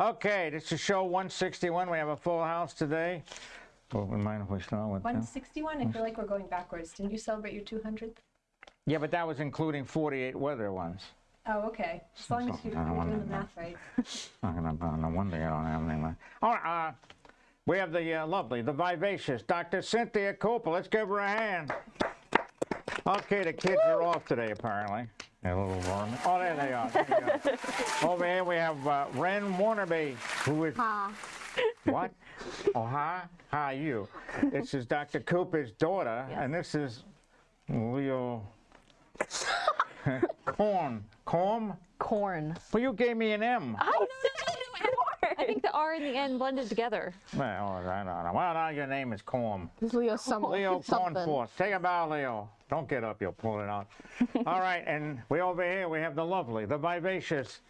Okay, this is show 161. We have a full house today. Well, we mind if we start with 161? I feel like we're going backwards. Didn't you celebrate your 200th? Yeah, but that was including 48 weather ones. Oh, okay. As long as you're doing the math right. No wonder you don't have any. All right, we have the lovely, the vivacious Dr. Cynthia Cooper. Let's give her a hand. Okay, the kids are off today, apparently. A little warm. Oh, there they are. There you go. Over here we have Ren Warnaby, who is... What? Oh, hi. Hi, you. This is Dr. Cooper's daughter, yes. And this is Leo... Corn. Corn. Well, you gave me an M. I think the R and the N blended together. Well, I don't know. Well, now your name is Corn. Leo something. Leo Cornforth. Take a bow, Leo. Don't get up, you'll pull it out. All right, and over here we have the lovely, the vivacious,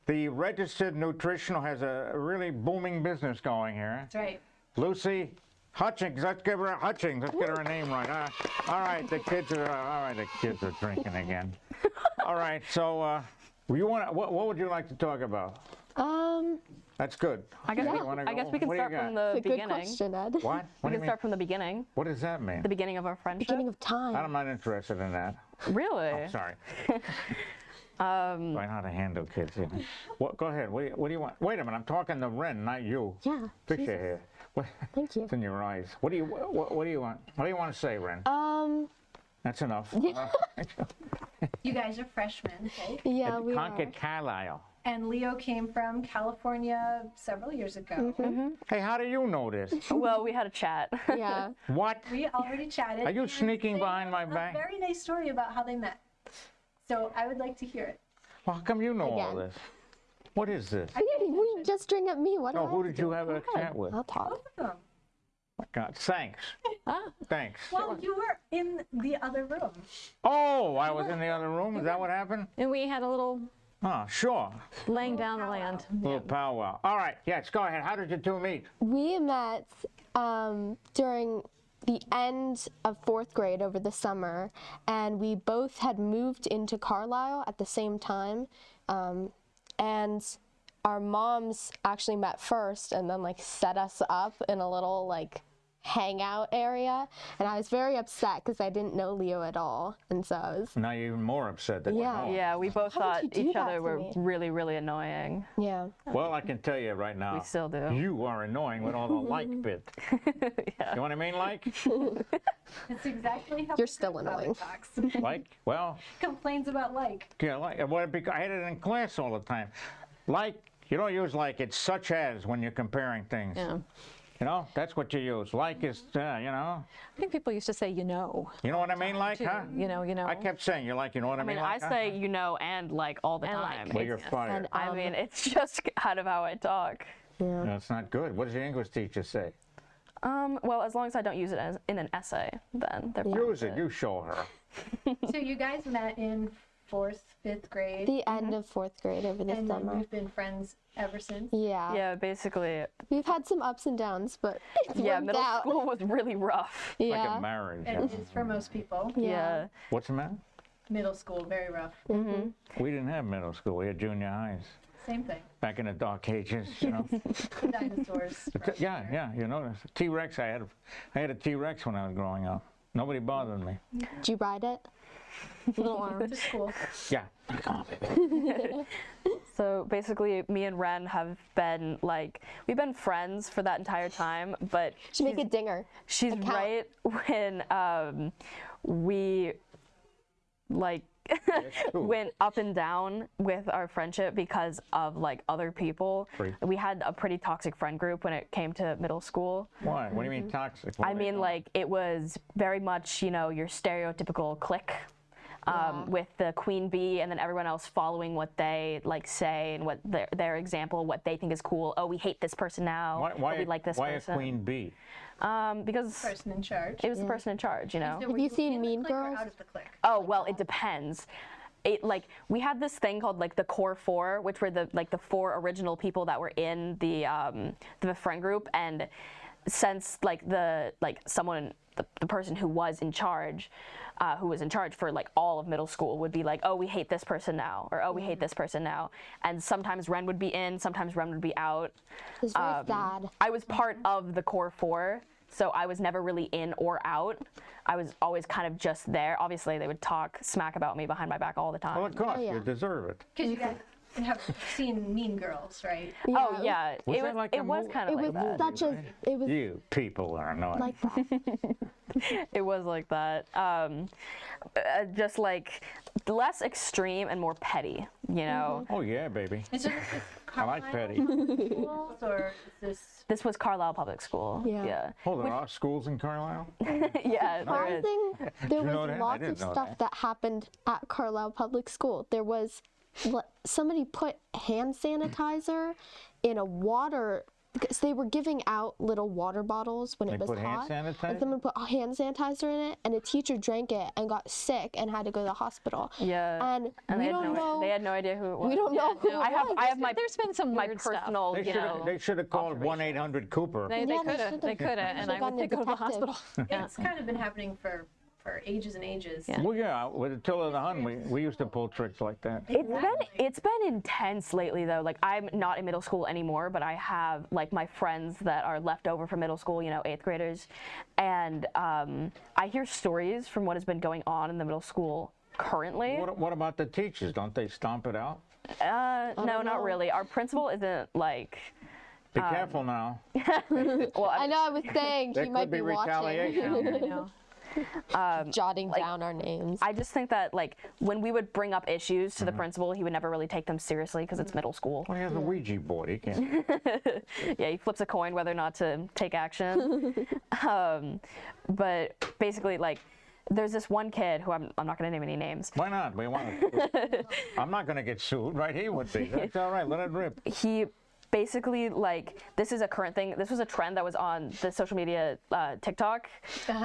the registered nutritional, has a really booming business going here. That's right. Lucy Hutchings. Let's give her a Hutchings. Let's get her name right. All right, the kids are drinking again. All right, so what would you like to talk about? That's good. I guess we can start from the beginning. Good question, Ed. What? We can start from the beginning. What does that mean? The beginning of our friendship. Beginning of time. I'm not interested in that. Really? Oh, sorry. Learn how to handle kids. Yeah. Go ahead. What do you want? Wait a minute. I'm talking to Ren, not you. Yeah. Fix your hair. Thank you. It's in your eyes. What do you want? What do you want to say, Ren? That's enough. You guys are freshmen, right? Yeah, we are. Concord-Carlisle. And Leo came from California several years ago. Mm-hmm. Hey, how do you know this? Well, we had a chat. Yeah. What? We already chatted. Are you sneaking behind my back? A very nice story about how they met. So I would like to hear it. Well, how come you know all this? What is this? We just string at me. What? Oh, who did you have a chat with? I'll talk. Both of them. My God, thanks. Thanks. Well, you were in the other room. Oh, I was in the other room? Is that what happened? And we had a little sure. laying down the land. Little powwow. All right, yes, go ahead. How did you two meet? We met during the end of 4th grade over the summer, and we both had moved into Carlisle at the same time, and our moms actually met first and then set us up in a little hangout area, and I was very upset because I didn't know Leo at all, and so I was... Now you're even more upset that you know. Yeah, we both thought each other were really, really annoying. Yeah. Well, I can tell you right now. We still do. You are annoying with all the like bit. Yeah. You know what I mean, like? It's exactly how You're still annoying. Talks. Like? Well... Complains about like. Yeah, like. Well, I had it in class all the time. Like, you don't use like, it's such as when you're comparing things. Yeah. You know, that's what you use. Like is, you know. I think people used to say, you know. You know what I mean, like, huh? You know. I kept saying, you like, you know what I mean, like, I say, you know, and like all the time. Well, you're fired. I mean, it's just kind of how I talk. Yeah. That's not good. What does your English teacher say? Well, as long as I don't use it in an essay, then they're fine. Use it. You show her. So you guys met in 4th, 5th grade. The end of 4th grade over the summer. And you've been friends ever since? Yeah. Yeah, basically. We've had some ups and downs, but it's middle out. school was really rough. Yeah. Like a marriage. It is for most people. Yeah. What's the matter? Middle school, very rough. Mm-hmm. We didn't have middle school. We had junior highs. Same thing. Back in the dark ages, you know. Dinosaurs. Yeah, you know. T-Rex, I had a T-Rex when I was growing up. Nobody bothered me. Did you ride it? Little arms. To school. Yeah. So basically, me and Ren have been we've been friends for that entire time, but Should make a dinger. She's right when we went up and down with our friendship because of other people. We had a pretty toxic friend group when it came to middle school. Why? What do you mean toxic? I mean, it was very much, your stereotypical clique. With the queen bee and then everyone else following what they say and what their example, what they think is cool. Oh, we hate this person now. Why we like this person. Why a queen bee? Because the person in charge. It was the person in charge, So Have you seen Mean Girls? Out of the clique? Oh, well, it depends. We had this thing called the core 4, which were the 4 original people that were in the friend group, and since like the person who was in charge for like all of middle school would be like, oh, we hate this person now, or oh, we hate this person now, and sometimes Ren would be in, sometimes Ren would be out. It's very sad. I was part of the core four, so I was never really in or out. I was always kind of just there. Obviously, they would talk smack about me behind my back all the time. Well, of course, yeah. you deserve it. Because you guys have seen Mean Girls, right? Oh yeah, Was it that was, like it a was movie? kind It of was like that. such a, it was You people are annoying. like that. It was like that. Just like less extreme and more petty, you know. Oh yeah, baby. Is this I like petty. schools, or is this? This was Carlisle Public School. Yeah. Yeah. Oh, there are schools in Carlisle? Yeah, there is. Surprising, there you know was that? I lots didn't of know stuff that happened at Carlisle Public School. There was somebody put hand sanitizer in a water, because they were giving out little water bottles when They it was put hand hot. sanitizer? And someone put hand sanitizer in it, and a teacher drank it and got sick and had to go to the hospital. Yeah. And they we had don't know. They had no idea who it was. We don't know who it was. I have my There's been some my weird stuff. personal, They you know. should have called 1-800-Cooper. They Yeah, could have, should've. and I gotten would a go to the detective. hospital. It's kind of been happening for ages and ages. Yeah. Well, yeah, with Attila the Hun, we used to pull tricks like that. It's been intense lately though. Like I'm not in middle school anymore, but I have like my friends that are left over from middle school, you know, 8th graders, and I hear stories from what has been going on in the middle school currently. What about the teachers? Don't they stomp it out? No, not really. Our principal isn't like. Be careful now. Well, I know, I was saying There he might could be watching. retaliation. I know. Jotting down our names. I just think that like when we would bring up issues to the principal, he would never really take them seriously because it's middle school. Well, he has a Ouija board. He can't. Yeah, he flips a coin whether or not to take action. But basically, like, there's this one kid who I'm not going to name any names. Why not? We want to. I'm not going to get sued, right? He would be. That's all right. Let it rip. He basically, like, this is a current thing. This was a trend that was on the social media TikTok,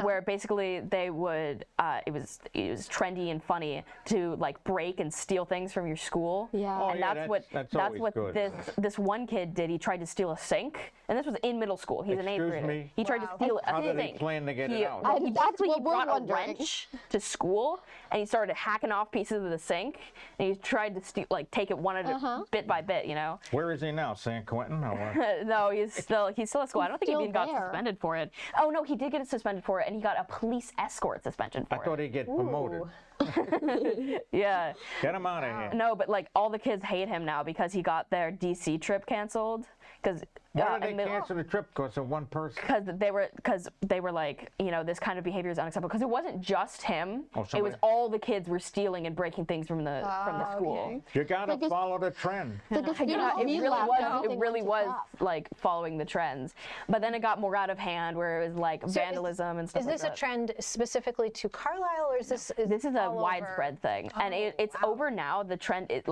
where basically they would, it was trendy and funny to like break and steal things from your school. Yeah. Oh, And yeah, that's always what good. this one kid did. He tried to steal a sink, and this was in middle school. He's an 8th Excuse grader. me? He tried to steal How a did he sink. plan to get He, it out? well, he That's basically what we're brought a wondering. wrench to school, and he started hacking off pieces of the sink, and he tried to steal, like take it one at a bit by bit, you know. Where is he now? San Quentin? Or what? No, he's still at school. I don't think he still even got there. suspended for it. Oh no, he did get suspended for it, and he got a police escort suspension I for thought it. he'd get promoted. Yeah. Get him out of here. No, but like all the kids hate him now because he got their DC trip canceled. Because Why did they cancel the trip? Because of one person? because they were like, you know, this kind of behavior is unacceptable. Because it wasn't just him; Oh, it was somebody- all the kids were stealing and breaking things from the school. okay. You got to Like a- follow the trend. Like a student Yeah, it only really left, was. everything It really went to was crap. like following the trends. But then it got more out of hand, where it was like vandalism and stuff. Is like this that. a trend specifically to Carlisle, or is this? This is a all over? widespread thing, and it's over now. The trend, it's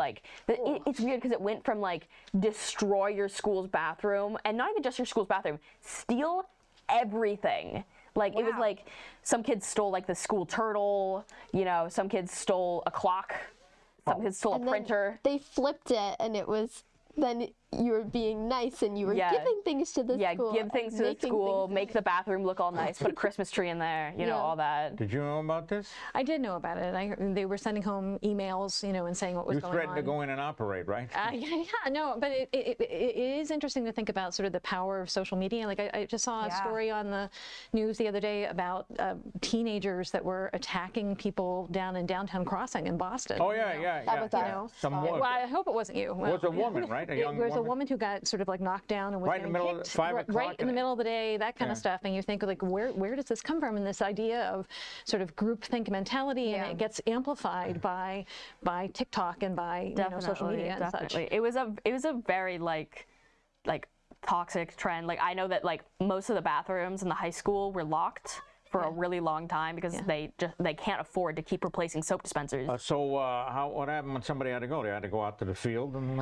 weird because it went from like destroy your school's bathroom, and not even just your school's bathroom, steal everything. Like it was Wow. like some kids stole like the school turtle, you know, some kids stole a clock, some kids stole And a then printer. They flipped it, and it was then you were being nice, and you were Yeah. giving things to the Yeah, school. give things and to the making school, things make the bathroom look all nice, put a Christmas tree in there, you know, Yeah. all that. Did you know about this? I did know about it. They were sending home emails, you know, and saying what was You going threatened on. to go in and operate, right? Yeah, no, but it is interesting to think about sort of the power of social media. Like I just saw a Yeah. story on the news the other day about teenagers that were attacking people down in downtown Crossing in Boston. Oh, yeah, yeah. That was yeah. us. Some Well, woman. I hope it wasn't you. It was a woman, right? A young It was a woman? woman who got sort of like knocked down and was Right in the getting middle of kicked, 5 right o'clock in the middle of the day, that kind Yeah. of stuff. And you think like, where does this come from? And this idea of sort of groupthink mentality, Yeah. and it gets amplified by TikTok and by you know, social media and such. It was a very like toxic trend. Like I know that like most of the bathrooms in the high school were locked for a really long time because they can't afford to keep replacing soap dispensers. What happened when somebody had to go? They had to go out to the field and.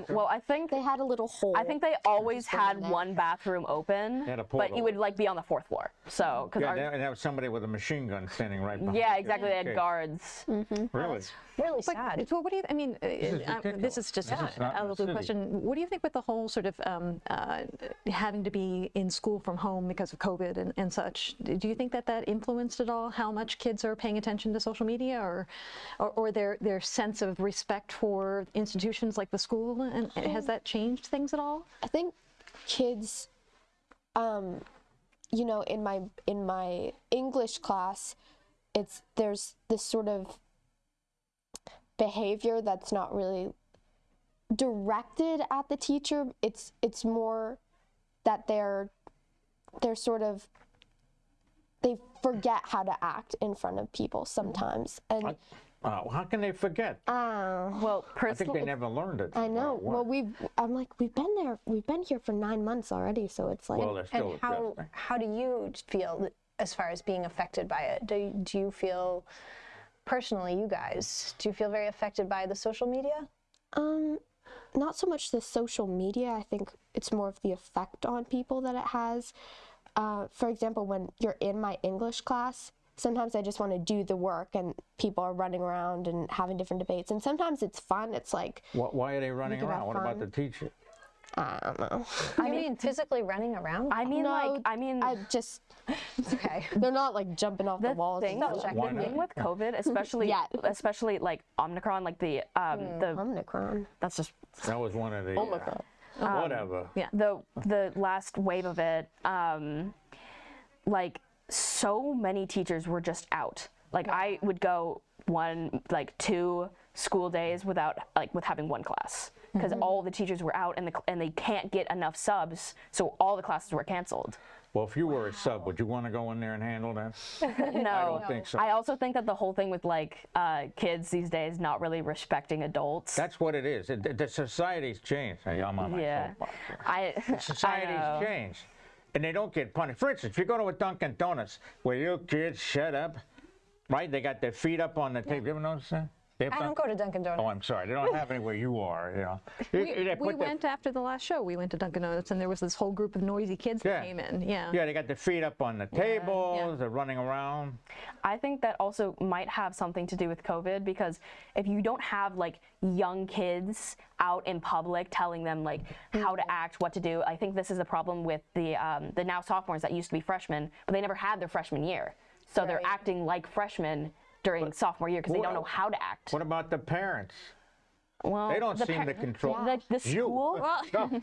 Well, I think They had a little hole. I think they always had one bathroom open, Had a but portal. you would like be on the 4th floor. So, because Yeah, and there was somebody with a machine gun standing right behind. yeah, you. exactly, they had Okay. guards. Really? Really But, sad. so what do you, I mean, ridiculous. this is just This is not out in of the the city. question. What do you think with the whole sort of having to be in school from home because of COVID and such? Do you think that influenced at all how much kids are paying attention to social media or their sense of respect for institutions like the school? And has that changed things at all? I think kids, you know, in my English class, there's this sort of behavior that's not really directed at the teacher. It's more that they're sort of, they forget how to act in front of people sometimes. And How can they forget? Well, I think personally, they never learned it. I know. Well, Well, we've been here for 9 months already, so it's like. well, they're still And how adjusting. how do you feel as far as being affected by it? Do you feel personally, you guys, do you feel very affected by the social media? Not so much the social media. I think it's more of the effect on people that it has. For example, when you're in my English class, sometimes I just want to do the work and people are running around and having different debates. And sometimes it's fun. It's like, Why are they running can have around? What about fun. the teacher? I don't know. You mean physically running around? I mean, No, I Okay. they're not like jumping off the walls. thing, and stuff. Why the thing not? with COVID, especially Yeah. especially like Omicron, like the Omicron. that's just That was one of the. Omicron. Whatever. Yeah. the last wave of it. Like so many teachers were just out. Like I would go 2 school days with having one class because all the teachers were out and they can't get enough subs, so all the classes were canceled. Well, if you were a sub, would you want to go in there and handle that? No, I don't think so. I also think that the whole thing with kids these days not really respecting adults. That's what it is. The society's changed. I'm on my Yeah. soapbox here. I know. Society's changed. And they don't get punished. For instance, if you go to a Dunkin' Donuts where you kids shut up, right? They got their feet up on the table. You ever notice that? I don't go to Dunkin' Donuts. Oh, I'm sorry. They don't have any where you are, you know. They We put their- went after the last show. We went to Dunkin' Donuts, and there was this whole group of noisy kids that came in. Yeah. Yeah, they got their feet up on the tables. They're running around. I think that also might have something to do with COVID because if you don't have young kids out in public telling them how to act, what to do, I think this is a problem with the now sophomores that used to be freshmen, but they never had their freshman year. So they're Right. acting like freshmen during sophomore year because they don't know how to act. What about the parents? Well, They don't the seem to control. the You. school.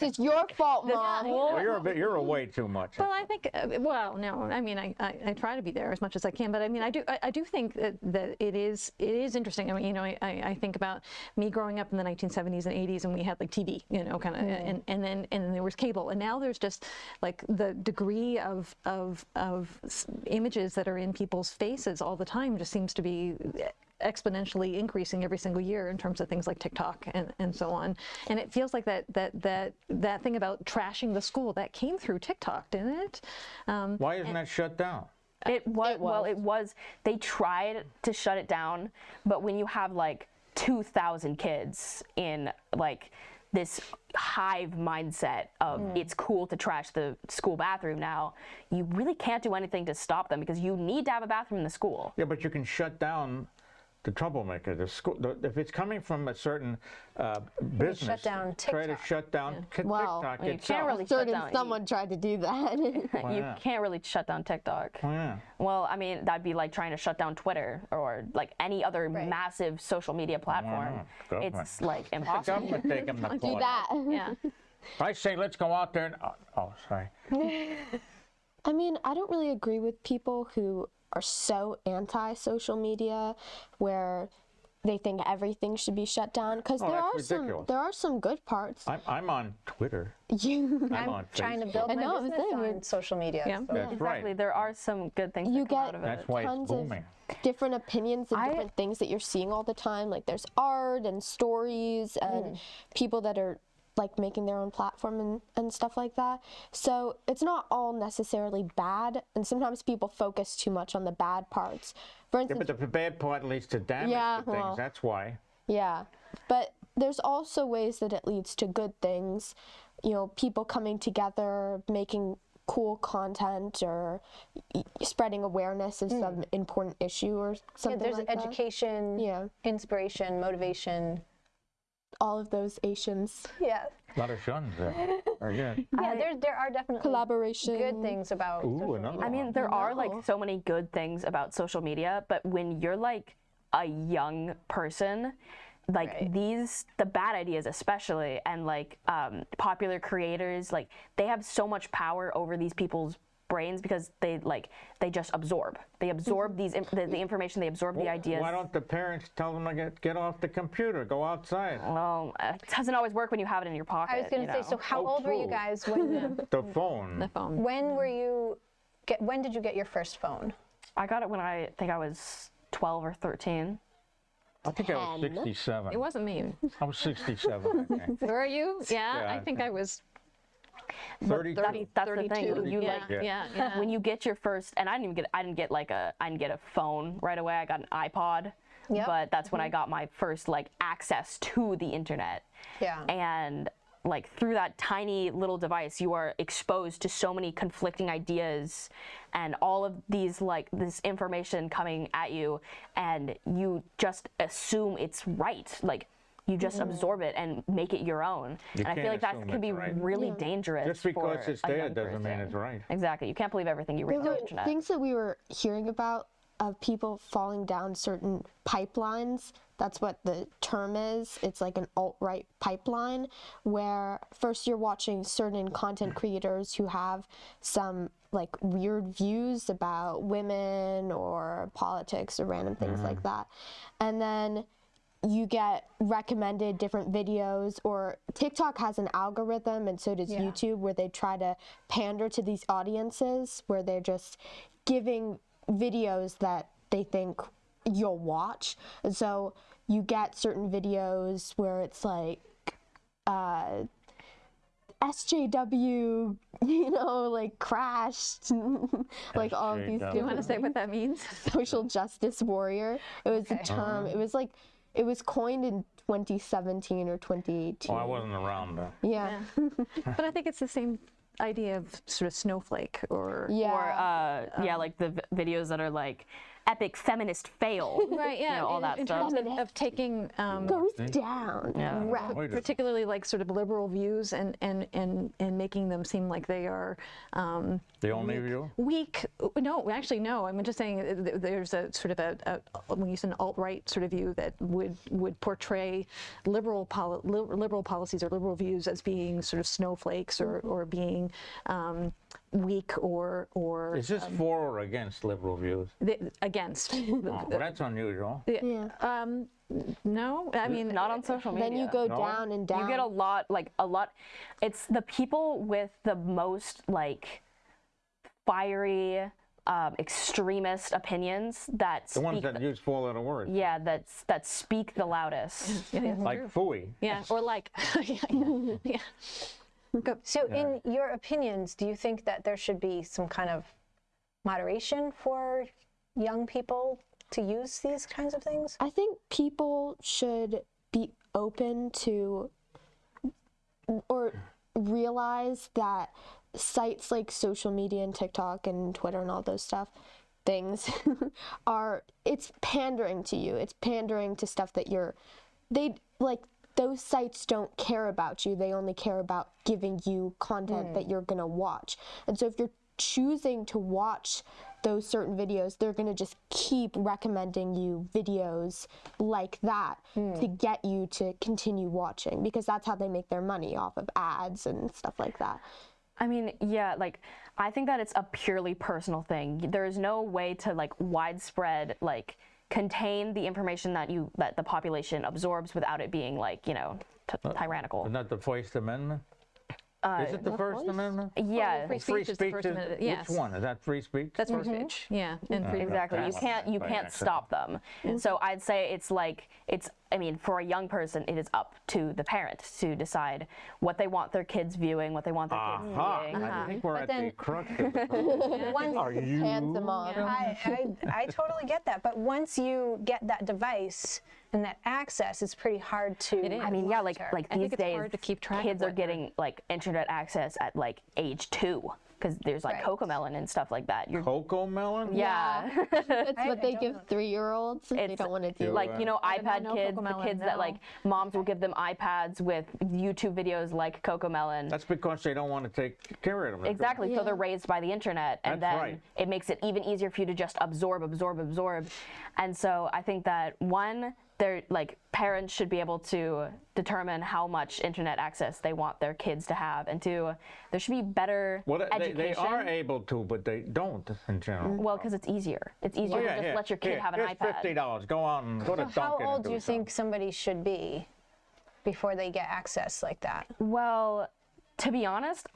It's your fault, Mom. Well, you're away too much. Well, I think, no, I mean, I try to be there as much as I can, but I mean, I do think that it is interesting. I mean, you know, I think about me growing up in the 1970s and 80s, and we had TV, you know, kind of, and then there was cable, and now there's just the degree of images that are in people's faces all the time just seems to be exponentially increasing every single year in terms of things like TikTok and so on. And it feels like that thing about trashing the school that came through TikTok, didn't it? Why isn't that shut down? It was. Well, it was. They tried to shut it down, but when you have 2,000 kids in this hive mindset of it's cool to trash the school bathroom now, you really can't do anything to stop them because you need to have a bathroom in the school. Yeah, but you can shut down the troublemaker. The school. If it's coming from a certain business, shut down try to TikTok. shut down Well, TikTok you can't itself. really shut Certain down. someone tried to do that. You not? can't really shut down TikTok. Oh, yeah. Well, I mean, that'd be like trying to shut down Twitter or any other massive social media platform. Government. It's The impossible. government take them to do court. that. Yeah. I say let's go out there and. Oh, sorry. I mean, I don't really agree with people who are so anti-social media where they think everything should be shut down because Oh, that's ridiculous. there are some good parts. I'm on Twitter. You I'm on Trying to Facebook. build I my know, I'm business saying, on social media. Yeah. so- That's Exactly. right. There are some good things You that come get- out of it. That's why it's tons of booming. different opinions and different things that you're seeing all the time. Like there's art and stories and people that are like making their own platform and stuff like that. So it's not all necessarily bad, and sometimes people focus too much on the bad parts. For Yeah, instance, but the bad part leads to damage Yeah, to things. well. That's why. yeah, but there's also ways that it leads to good things. You know, people coming together, making cool content, or spreading awareness of some important issue or Yeah, something there's like that. education, Yeah. inspiration, motivation. All of those Asians. Yeah. A lot of shuns there. Very good. Yeah, there are definitely Collaboration. good things about Ooh, social another media. I mean, there are like so many good things about social media, but when you're like a young person, like Right. the bad ideas especially, and like popular creators, like they have so much power over these people's brains because they just absorb. They absorb the information, they absorb the ideas. Why don't the parents tell them to get off the computer, go outside? Well, it doesn't always work when you have it in your pocket. I was going to say, so how Oh, old were you true. guys when The phone. The phone. when did you get your first phone? I got it when I think I was 12 or 13. I think I was 67. It wasn't me. I was 67, I think. Were you? Yeah, Yeah, I think I was 32. That's the 32. thing. You yeah, like yeah. when you get your first, and I didn't get a phone right away. I got an iPod, Yep. but that's when I got my first like access to the internet. Yeah. And like through that tiny little device, you are exposed to so many conflicting ideas and all of these like this information coming at you, and you just assume it's right. Like you just absorb it and make it your own. And I feel can't like that assume can it's be right. really dangerous. Just because for it's a there young doesn't mean person. it's right. Exactly. You can't believe everything you read on There the were internet. things that we were hearing about of people falling down certain pipelines. That's what the term is. It's like an alt-right pipeline, where first you're watching certain content creators who have some like weird views about women or politics or random things like that. And then you get recommended different videos, or TikTok has an algorithm, and so does YouTube, where they try to pander to these audiences, where they're just giving videos that they think you'll watch. And so you get certain videos where it's like SJW, you know, like crashed, like all of these SJW. Do you want to different say what that means? social justice warrior. It was a term. It was like, it was coined in 2017 or 2018. Oh, I wasn't around then. Yeah. But I think it's the same idea of sort of snowflake or Yeah. Or like the videos that are like epic feminist fail. right, yeah, You know, all that in stuff. terms of taking Goes down. Rap. Wait a- particularly like sort of liberal views and making them seem like they are The only view? weak. No, actually, no. I'm just saying there's a sort of a when you say an alt-right sort of view that would portray liberal policies or liberal views as being sort of snowflakes or being weak or Is this for or against liberal views? against. Oh, well, that's unusual. No, I mean Not on social media. Then you go No. down and down. You get a lot. It's the people with the most like fiery, extremist opinions that The ones speak. that use four-letter words. Yeah, that speak the loudest. Like phooey. Yeah, or like yeah. Go. So in your opinions, do you think that there should be some kind of moderation for young people to use these kinds of things? I think people should be open to or realize that sites like social media and TikTok and Twitter and all those things it's pandering to you. It's pandering to stuff that those sites don't care about you. They only care about giving you content that you're gonna watch. And so if you're choosing to watch those certain videos, they're gonna just keep recommending you videos like that to get you to continue watching, because that's how they make their money, off of ads and stuff like that. I mean, yeah, like I think that it's a purely personal thing. There is no way to like widespread like contain the information that the population absorbs without it being like, you know, tyrannical. Isn't that the First Amendment? Is it the First Amendment? Yeah, free speech is the First Amendment, yes. Which one? Is that free speech? That's free speech, yeah. And free exactly. You can't stop them. So I'd say it's like I mean, for a young person, it is up to the parent to decide what they want their kids viewing, what they want their kids seeing. I think we're at the crux of the Once, Are you? Hands them off. I totally get that, but once you get that device and that access, it's pretty hard to. It is. I mean, yeah, like I these think it's days, hard to keep track of kids are what they're- getting like internet access at like age 2 because there's like Right. Cocomelon and stuff like that. Cocoa melon? Yeah. That's what they don't give know. 3-year-olds if they It's don't want to do. like, you know, I iPad know kids, the Cocomelon, kids that like moms will give them iPads with YouTube videos like Cocomelon. That's because they don't want to take care of them. Exactly. So they're raised by the internet, and That's then right. it makes it even easier for you to just absorb. And so I think that one, they're like parents should be able to determine how much internet access they want their kids to have, and two, there should be better Well, education. they are able to, but they don't in general. Well, because it's easier. It's easier to just let your kid have an here's iPad. $50. Go out and go to So how Dunkin' and old do you something. think somebody should be before they get access like that? Well, to be honest,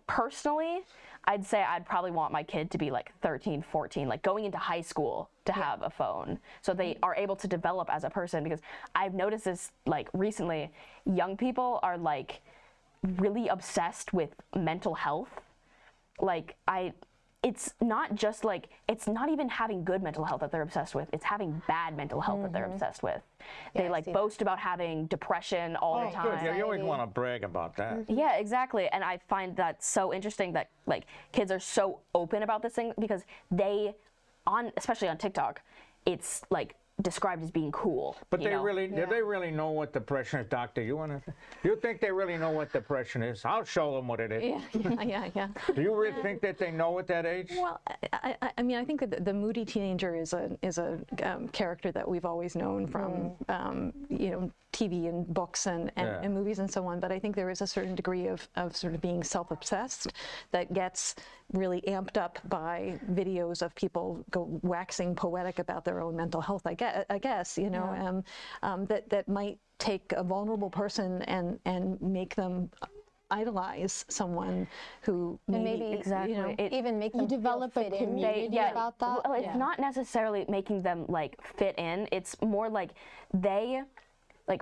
personally, I'd say I'd probably want my kid to be like 13, 14, like going into high school to have a phone. So they are able to develop as a person, because I've noticed this like recently, young people are like really obsessed with mental health. Like it's not just like, it's not even having good mental health that they're obsessed with, it's having bad mental health that they're obsessed with. They I like see boast about having depression all the Oh, time. good. Yeah, you always want to brag about that. Yeah, exactly. And I find that so interesting that like kids are so open about this thing, because especially on TikTok, it's like described as being cool. But you they know? do they really know what depression is, Doctor? You think they really know what depression is? I'll show them what it is. Yeah. Do you really think that they know at that age? Well, I mean, I think that the moody teenager is a character that we've always known from, you know, TV and books and movies and so on. But I think there is a certain degree of sort of being self-obsessed that gets really amped up by videos of people waxing poetic about their own mental health. I guess you know, that might take a vulnerable person and make them idolize someone who maybe exactly. you know, even make them You develop feel a fit in. community about that. Well, it's not necessarily making them like fit in. It's more like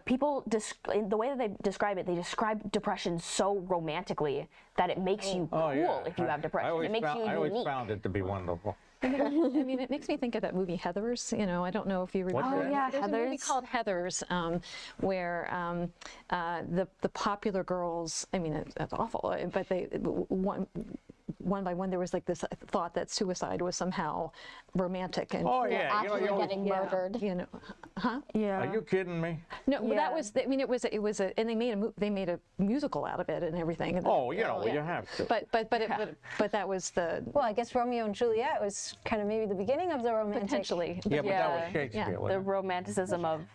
people, in the way that they describe it, they describe depression so romantically that it makes you cool if you have depression. It makes you I always unique. found it to be wonderful. I mean, it makes me think of that movie Heathers. You know, I don't know if you remember. What's that? yeah, There's a movie Heathers. called Heathers, where the popular girls. I mean, it's awful, but they one by one there was like this thought that suicide was somehow romantic and Oh yeah, Actually getting murdered. you know, Yeah. Are you kidding me? no, but that Yeah. was. I mean, it was a, and they made a musical out of it and everything. And Oh, you know, you have to. but that was the Well, I guess Romeo and Juliet was kind of maybe the beginning of the romantic. potentially. Yeah, but that Yeah. was Shakespeare. Yeah. The wasn't it? romanticism of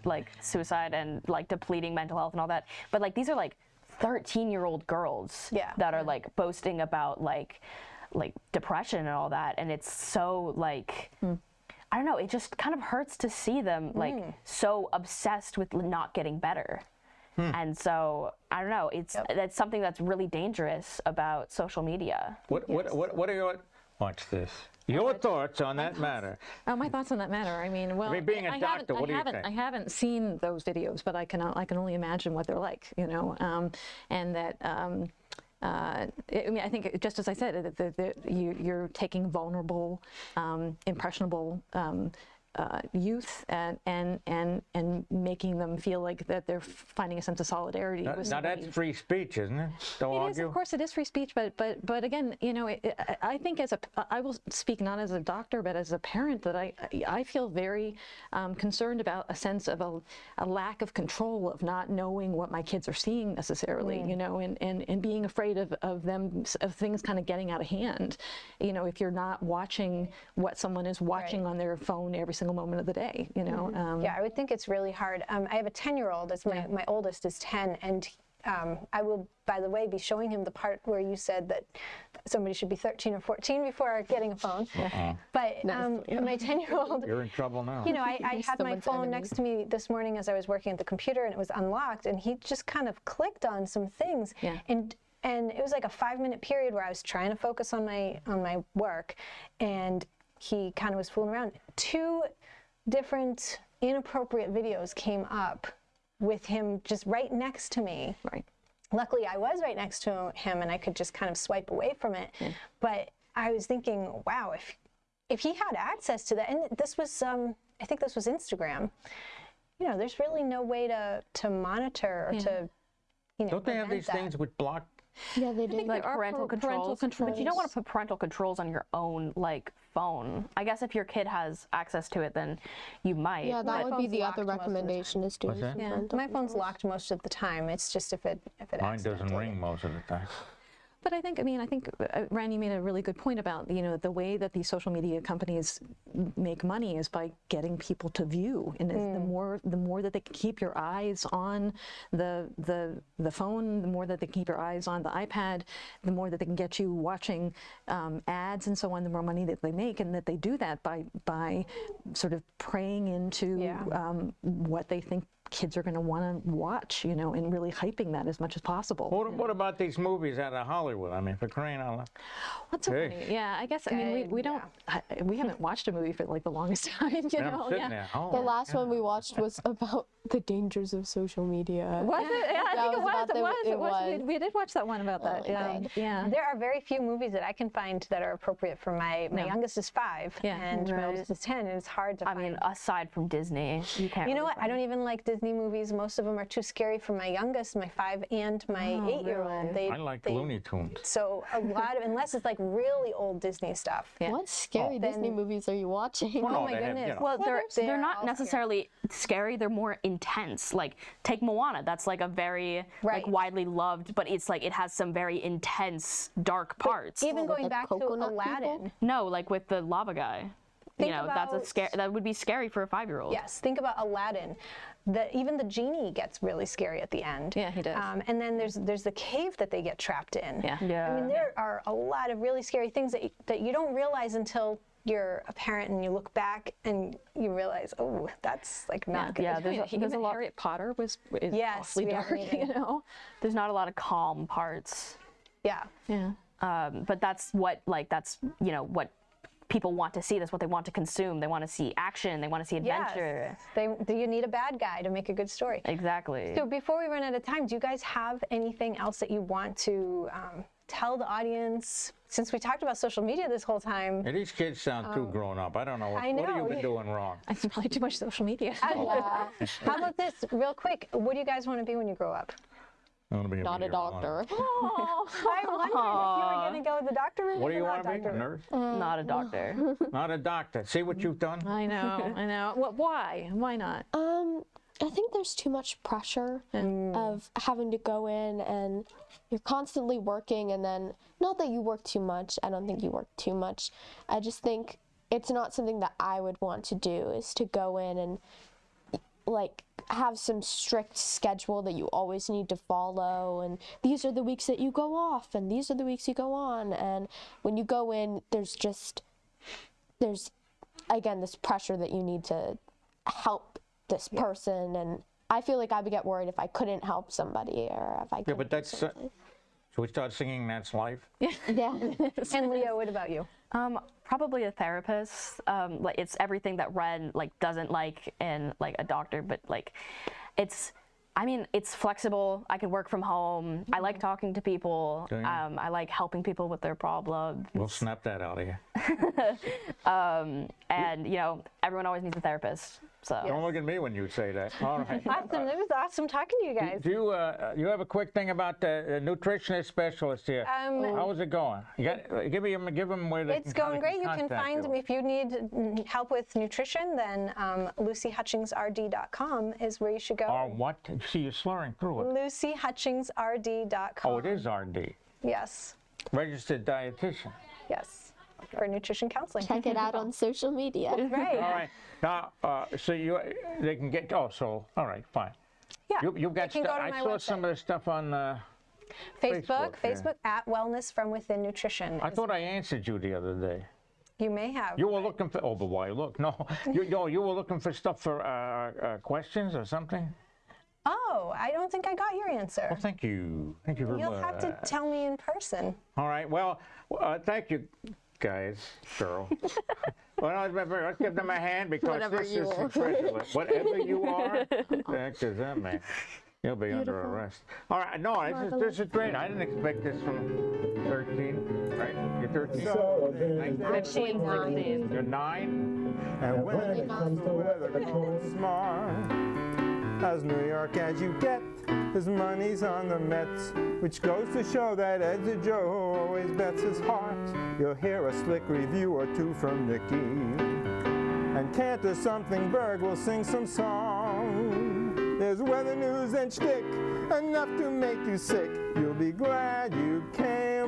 like suicide and like depleting mental health and all that. But like these are like 13-year-old girls that are like boasting about like depression and all that, and it's so like I don't know, it just kind of hurts to see them like so obsessed with not getting better. And so I don't know, that's something that's really dangerous about social media. What are your watch this? Your thoughts on that matter? Oh, my thoughts on that matter. I mean, well, being a doctor, what do you think? I haven't seen those videos, but I can only imagine what they're like, you know, and that. I mean, I think just as I said, that you're taking vulnerable, impressionable youth and making them feel like that they're finding a sense of solidarity with Now somebody. that's free speech, isn't it? Don't It is, argue. of course, it is free speech, but again, you know, I think I will speak not as a doctor, but as a parent, that I feel very concerned about a sense of a lack of control, of not knowing what my kids are seeing necessarily, you know, and being afraid of things kind of getting out of hand. You know, if you're not watching what someone is watching on their phone every single moment of the day, you know. Yeah, I would think it's really hard. I have a 10-year-old. That's my oldest is 10, and I will, by the way, be showing him the part where you said that somebody should be 13 or 14 before getting a phone. But my 10-year-old, You're in trouble now. you know, I had my someone's phone enemy. next to me this morning as I was working at the computer, and it was unlocked, and he just kind of clicked on some things. Yeah. And it was like a 5-minute period where I was trying to focus on my work, and he kind of was fooling around. 2 different inappropriate videos came up with him just right next to me. Right. Luckily, I was right next to him, and I could just kind of swipe away from it. But I was thinking, wow, if he had access to that, and this was, I think this was Instagram. You know, there's really no way to monitor or to, you know, Don't they have prevent these that. things with block? Yeah, they do. Like There are parental parental controls, but you don't want to controls. put parental controls on your own like phone. I guess if your kid has access to it, then you might. Yeah, My that would be phone's the locked other most of the time. recommendation is doing What's that? some Yeah, parental my phone's locked most of the time. It's just if it Mine doesn't accidentally- ring most of the time. But I think, Ryan, you made a really good point about, you know, the way that these social media companies make money is by getting people to view. And the more that they can keep your eyes on the phone, the more that they can keep your eyes on the iPad, the more that they can get you watching ads and so on, the more money that they make. And that they do that by sort of preying into what they think kids are going to want to watch, you know, and really hyping that as much as possible. What about these movies out of Hollywood? I mean, for crying out loud. What's so Hey. funny? Yeah, I guess, I mean, we don't, we haven't watched a movie for like the longest time, you And I'm know? sitting there. Oh, The last one we watched was about the dangers of social media. Was it? Yeah, I That think was about it was. the- We did watch that one about that. Oh, Yeah. okay. Yeah. There are very few movies that I can find that are appropriate for my youngest is 5 Yeah. and my Right. oldest is 10, and it's hard to I find. mean, aside from Disney, you can't. You know really what? I find- don't even like Disney movies. Most of them are too scary for my youngest, my 5 and my 8-year-old. really? I like Looney Tunes. So a lot of, unless it's like really old Disney stuff. Yeah. What scary Disney movies are you watching? Well, no, Oh my they have, goodness. you know. Well, they're They're not all necessarily scary. They're more intense. Like take Moana. That's like a very Right. like widely loved, but it's like it has some very intense, dark parts. Even with going the back to coconut Aladdin. people? No, like with the lava guy. Think you know, that's a about- scare. That would be scary for a 5-year-old. Yes, think about Aladdin. Even the genie gets really scary at the end. Yeah, he does. And then there's the cave that they get trapped in. Yeah. Yeah. I mean, there are a lot of really scary things that you don't realize until you're a parent and you look back and you realize, oh, that's like not good. Yeah, there's Even a lot. Harriet Potter is Yes, awfully we dark, haven't even- you know? There's not a lot of calm parts. Yeah. Yeah. But that's what you know what people want to see. That's what they want to consume. They want to see action. They want to see adventure. Yes. You need a bad guy to make a good story. Exactly. So before we run out of time, do you guys have anything else that you want to tell the audience? Since we talked about social media this whole time, Hey, these kids sound too grown up. I don't know. I What have you know. been doing wrong? It's probably too much social media. how about this real quick? What do you guys want to be when you grow up? I want to be Not a doctor. I wondered if you were going to go the doctor route. What do you or want not to be? A doctor nurse? Not a doctor. Not a doctor. See what you've done? I know, I know. Why? Why not? I think there's too much pressure of having to go in and you're constantly working, and then not that you work too much. I don't think you work too much. I just think it's not something that I would want to do, is to go in and like have some strict schedule that you always need to follow, and these are the weeks that you go off and these are the weeks you go on, and when you go in there's again this pressure that you need to help this person, and I feel like I would get worried if I couldn't help somebody or if I Yeah, couldn't but do that's. something. Should we start singing That's Life? Yeah. And Leo, what about you? Probably a therapist. Like it's everything that Ren like doesn't like in like a doctor, but like it's. I mean, it's flexible. I can work from home. I like talking to people. Do you? I like helping people with their problems. We'll snap that out of you. And you know, everyone always needs a therapist. So. Don't look at me when you say that. All right. Awesome. It was awesome talking to you guys. Do you have a quick thing about the nutritionist specialist here? How's it going? Give them where they It's can going great. You can contact find you. if you need help with nutrition, then LucyHutchingsRD.com is where you should go. Or what? See, you're slurring through it. LucyHutchingsRD.com. Oh, it is RD. Yes. Registered dietitian. Yes. For nutrition counseling. Check it out on social media. Right. All right. Now, so they can get. Oh, so all right, fine. Yeah. You've got can go stuff. to I my saw website. some of the stuff on Facebook, yeah. at Wellness from Within Nutrition. I thought I answered you the other day. You may have. You were looking for, oh, but why look? No, you were looking for stuff for questions or something? Oh, I don't think I got your answer. Well, thank you. Thank you very much. You'll have to tell me in person. All right, well, thank you, guys, girl. Well, let's give them a hand because Whatever this you is are. incredible. Whatever you are, because that man, you'll be under arrest. All right, no, this is great. I didn't expect this from 13, right? You're 13? 15, 16. You're 9? And when it comes to weather, Cohen's smart. As New York as you get, his money's on the Mets, which goes to show that Ed's a Joe who always bets his heart. You'll hear a slick review or two from Nicky, and Cantor Something Berg will sing some song. There's weather news and shtick, enough to make you sick. You'll be glad you came